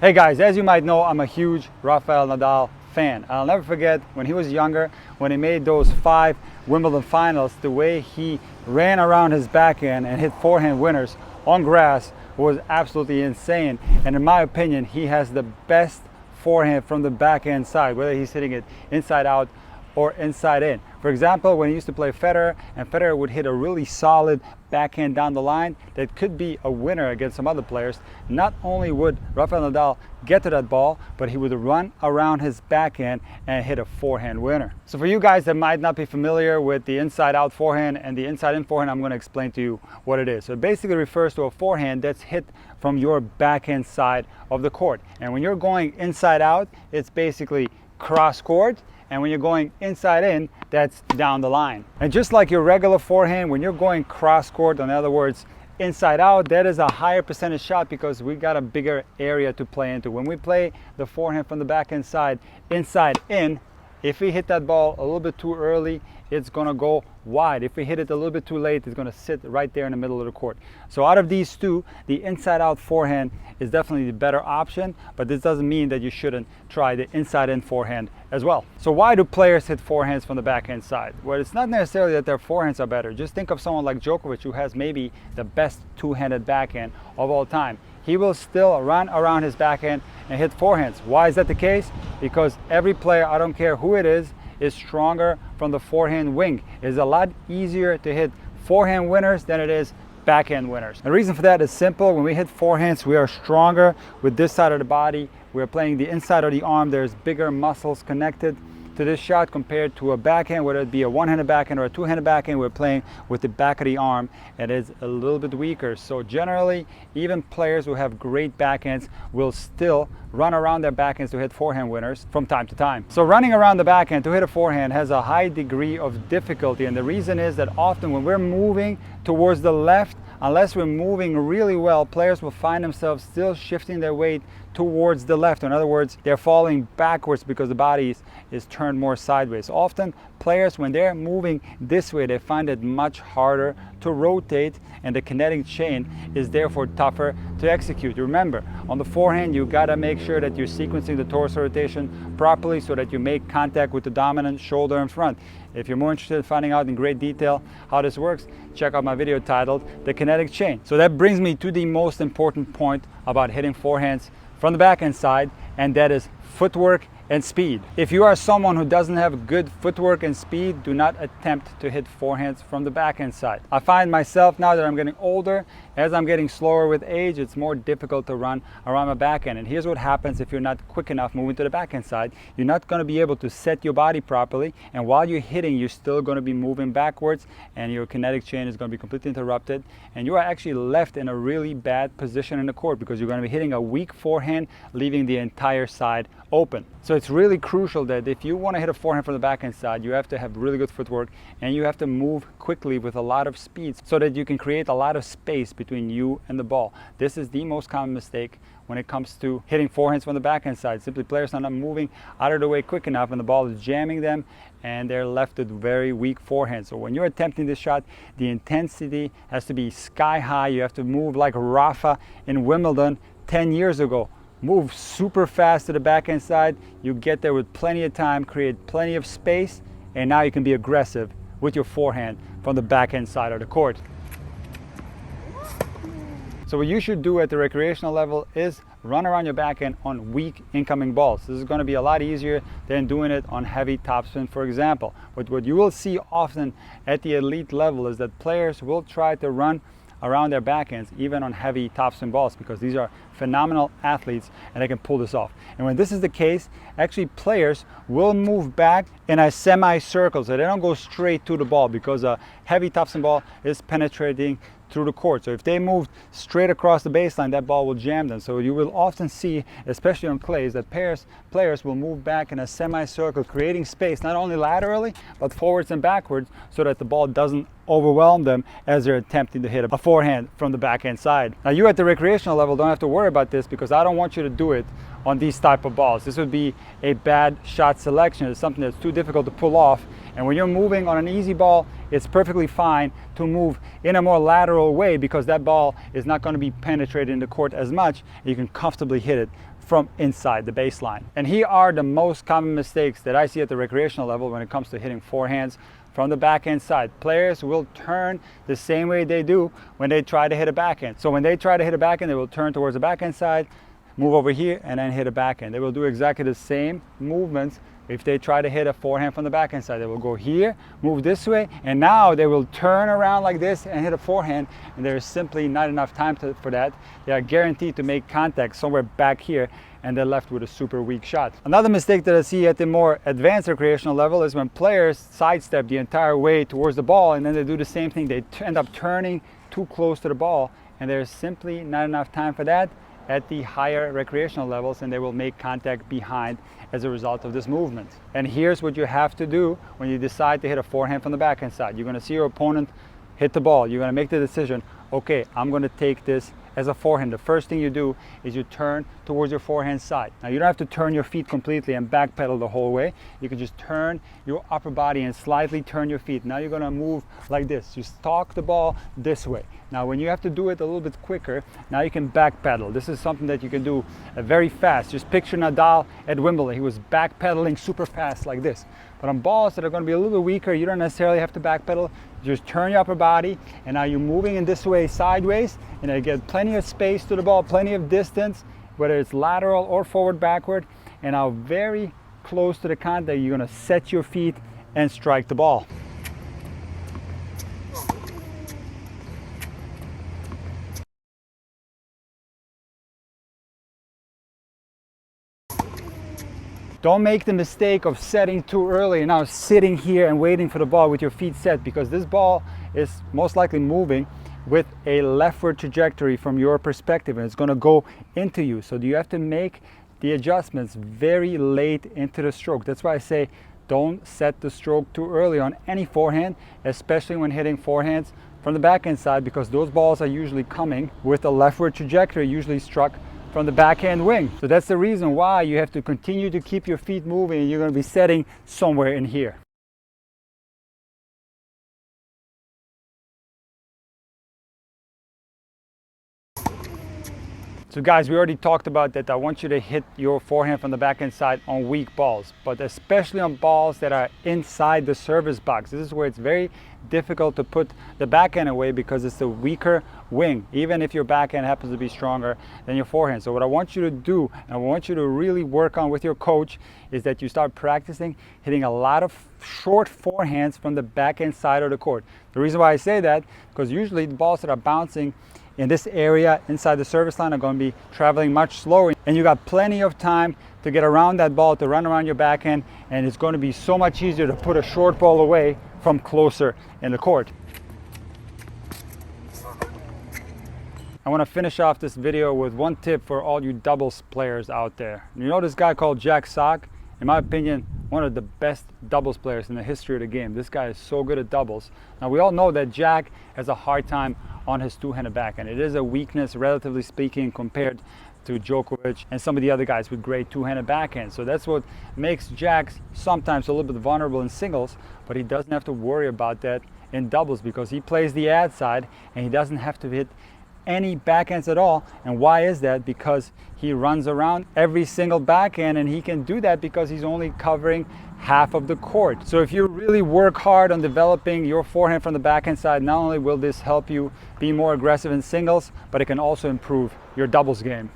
Hey guys, as you might know, I'm a huge Rafael Nadal fan. I'll never forget when he was younger, when he made those 5 Wimbledon finals, the way he ran around his backhand and hit forehand winners on grass was absolutely insane. And in my opinion, he has the best forehand from the backhand side, whether he's hitting it inside out or inside in. For example, when he used to play Federer, and Federer would hit a really solid backhand down the line that could be a winner against some other players, not only would Rafael Nadal get to that ball, but he would run around his backhand and hit a forehand winner. So for you guys that might not be familiar with the inside out forehand and the inside in forehand, I'm going to explain to you what it is. So it basically refers to a forehand that's hit from your backhand side of the court. And when you're going inside out, it's basically cross court. And when you're going inside in, that's down the line. And just like your regular forehand, when you're going cross court, in other words, inside out, that is a higher percentage shot because we got a bigger area to play into. When we play the forehand from the backhand side, inside in, if we hit that ball a little bit too early, it's gonna go wide. If we hit it a little bit too late, it's gonna sit right there in the middle of the court. So out of these two, the inside out forehand is definitely the better option, but this doesn't mean that you shouldn't try the inside in forehand as well. So why do players hit forehands from the backhand side? Well, it's not necessarily that their forehands are better. Just think of someone like Djokovic, who has maybe the best two-handed backhand of all time. He will still run around his backhand and hit forehands. Why is that the case? Because every player, I don't care who it is stronger from the forehand wing. It's a lot easier to hit forehand winners than it is backhand winners. The reason for that is simple. When we hit forehands, we are stronger with this side of the body. We're playing the inside of the arm. There's bigger muscles connected to this shot compared to a backhand, whether it be a one-handed backhand or a two-handed backhand. We're playing with the back of the arm and it's a little bit weaker. So generally, even players who have great backhands will still run around their backhands to hit forehand winners from time to time. So running around the backhand to hit a forehand has a high degree of difficulty, and the reason is that often when we're moving towards the left, unless we're moving really well, players will find themselves still shifting their weight towards the left. In other words, they're falling backwards because the body is turned more sideways. Often players, when they're moving this way, they find it much harder to rotate, and the kinetic chain is therefore tougher to execute. Remember, on the forehand, you gotta make sure that you're sequencing the torso rotation properly so that you make contact with the dominant shoulder in front. If you're more interested in finding out in great detail how this works, check out my video titled The Kinetic Chain. So that brings me to the most important point about hitting forehands from the backhand side, and that is footwork and speed. If you are someone who doesn't have good footwork and speed, do not attempt to hit forehands from the backhand side. I find myself, now that I'm getting older, as I'm getting slower with age, it's more difficult to run around my backhand. And here's what happens if you're not quick enough moving to the backhand side. You're not going to be able to set your body properly, and while you're hitting, you're still going to be moving backwards, and your kinetic chain is going to be completely interrupted, and you are actually left in a really bad position in the court because you're going to be hitting a weak forehand, leaving the entire side open. So it's really crucial that if you want to hit a forehand from the backhand side, you have to have really good footwork and you have to move quickly with a lot of speed so that you can create a lot of space between you and the ball. This is the most common mistake when it comes to hitting forehands from the backhand side. Simply players are not moving out of the way quick enough and the ball is jamming them and they're left with very weak forehands. So when you're attempting this shot, the intensity has to be sky high. You have to move like Rafa in Wimbledon 10 years ago. Move super fast to the backhand side, you get there with plenty of time, create plenty of space, and now you can be aggressive with your forehand from the backhand side of the court. So what you should do at the recreational level is run around your backhand on weak incoming balls. This is going to be a lot easier than doing it on heavy topspin, for example. But what you will see often at the elite level is that players will try to run around their backhands even on heavy topspin balls because these are phenomenal athletes and they can pull this off. And when this is the case, actually players will move back in a semicircle so they don't go straight to the ball because a heavy topspin ball is penetrating through the court. So if they move straight across the baseline, that ball will jam them. So you will often see, especially on clays, that players will move back in a semicircle, creating space not only laterally but forwards and backwards so that the ball doesn't overwhelm them as they're attempting to hit a forehand from the backhand side. Now you at the recreational level don't have to worry about this because I don't want you to do it on these type of balls. This would be a bad shot selection. It's something that's too difficult to pull off. And when you're moving on an easy ball, it's perfectly fine to move in a more lateral way because that ball is not going to be penetrated in the court as much. You can comfortably hit it from inside the baseline. And here are the most common mistakes that I see at the recreational level when it comes to hitting forehands from the backhand side. Players will turn the same way they do when they try to hit a backhand. So when they try to hit a backhand, they will turn towards the backhand side, move over here, and then hit a backhand. They will do exactly the same movements if they try to hit a forehand from the backhand side. They will go here, move this way, and now they will turn around like this and hit a forehand, and there is simply not enough time for that. They are guaranteed to make contact somewhere back here, and they're left with a super weak shot. Another mistake that I see at the more advanced recreational level is when players sidestep the entire way towards the ball, and then they do the same thing. They end up turning too close to the ball, and there's simply not enough time for that at the higher recreational levels, and they will make contact behind as a result of this movement. And here's what you have to do when you decide to hit a forehand from the backhand side. You're going to see your opponent hit the ball. You're going to make the decision, okay, I'm going to take this as a forehand. The first thing you do is you turn towards your forehand side. Now you don't have to turn your feet completely and backpedal the whole way. You can just turn your upper body and slightly turn your feet. Now you're going to move like this. You stalk the ball this way. Now when you have to do it a little bit quicker, now you can backpedal. This is something that you can do very fast. Just picture Nadal at Wimbledon. He was backpedaling super fast like this. But on balls that are going to be a little bit weaker, you don't necessarily have to backpedal. You just turn your upper body, and now you're moving in this way sideways, and you get plenty of space to the ball, plenty of distance, whether it's lateral or forward, backward, and now very close to the contact, you're going to set your feet and strike the ball. Don't make the mistake of setting too early and now sitting here and waiting for the ball with your feet set, because this ball is most likely moving with a leftward trajectory from your perspective, and it's going to go into you. So you have to make the adjustments very late into the stroke. That's why I say don't set the stroke too early on any forehand, especially when hitting forehands from the backhand side, because those balls are usually coming with a leftward trajectory, usually struck from the backhand wing. So that's the reason why you have to continue to keep your feet moving, and you're going to be setting somewhere in here. So guys, we already talked about that. I want you to hit your forehand from the backhand side on weak balls, but especially on balls that are inside the service box. This is where it's very difficult to put the backhand away, because it's the weaker wing, even if your backhand happens to be stronger than your forehand. So what I want you to do, and I want you to really work on with your coach, is that you start practicing hitting a lot of short forehands from the backhand side of the court. The reason why I say that, because usually the balls that are bouncing in this area inside the service line are going to be traveling much slower, and you got plenty of time to get around that ball, to run around your backhand, and it's going to be so much easier to put a short ball away from closer in the court. I want to finish off this video with one tip for all you doubles players out there. You know this guy called Jack Sock? In my opinion, one of the best doubles players in the history of the game. This guy is so good at doubles. Now we all know that Jack has a hard time on his two-handed backhand. It is a weakness, relatively speaking, compared to Djokovic and some of the other guys with great two-handed backhands. So that's what makes Jack sometimes a little bit vulnerable in singles, but he doesn't have to worry about that in doubles, because he plays the ad side and he doesn't have to hit any backhands at all. And why is that? Because he runs around every single backhand, and he can do that because he's only covering half of the court. So if you really work hard on developing your forehand from the backhand side, not only will this help you be more aggressive in singles, but it can also improve your doubles game.